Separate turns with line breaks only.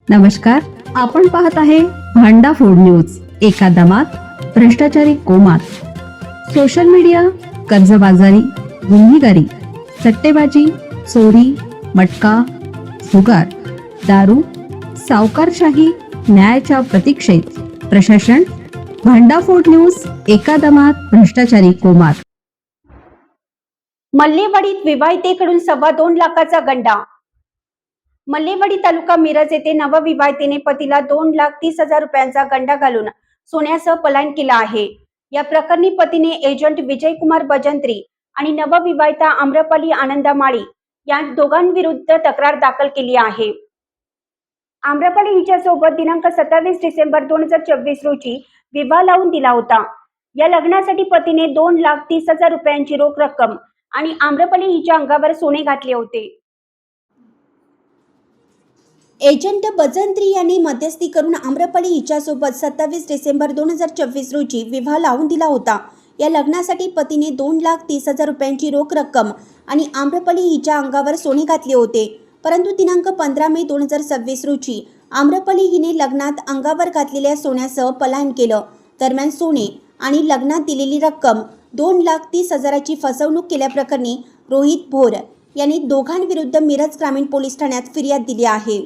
नमस्कार, आपण पाहत आहे भांडा फोड न्यूज। एका दमात भ्रष्टाचारी कोमात, सोशल मीडिया, कर्जबाजारी, गुन्हेगारी, सट्टेबाजी, चोरी, मटका, जुगार, दारू, सावकारशाही, न्यायाच्या प्रतीक्षेत प्रशासन। भांडाफोड न्यूज, एका दमात भ्रष्टाचारी कोमात।
मल्लेवाडीत विवाहितेकडून 2.25 लाखाचा गंडा। मल्लेवाडी तालुका मिरज येथे नवविवाहितेने पतीला 2,30,000 रुपयांचा गंडा घालून सोन्यासह पलायन केला आहे। या प्रकरणी पतीने एजंट विजयकुमार भजंत्री आणि नवविवाहिता आम्रपाली आनंदा माळी या दोघांविरुद्ध तक्रार दाखल केली आहे। आम्रपाली हिच्यासोबत दिनांक 27 डिसेंबर 2024 रोजी विवाह लावून दिला होता। या लग्नासाठी पतीने 2,30,000 रुपयांची रोख रक्कम आणि आम्रपाली हिच्या अंगावर सोने घातले होते। एजंट भजंत्री यांनी मध्यस्थी करून आम्रपाली हिच्यासोबत 27 डिसेंबर 2024 रोजी विवाह लावून दिला होता। या लग्नासाठी पतीने 2,30,000 रुपयांची रोख रक्कम आणि आम्रपाली हिच्या अंगावर सोने घातले होते। परंतु दिनांक 15 मे 2026 रोजी आम्रपाली हिने लग्नात अंगावर घातलेल्या सोन्यासह पलायन केलं। दरम्यान सोने आणि लग्नात दिलेली रक्कम 2,30,000ची फसवणूक केल्याप्रकरणी रोहित भोर यांनी दोघांविरुद्ध मिरज ग्रामीण पोलीस ठाण्यात फिर्याद दिली आहे।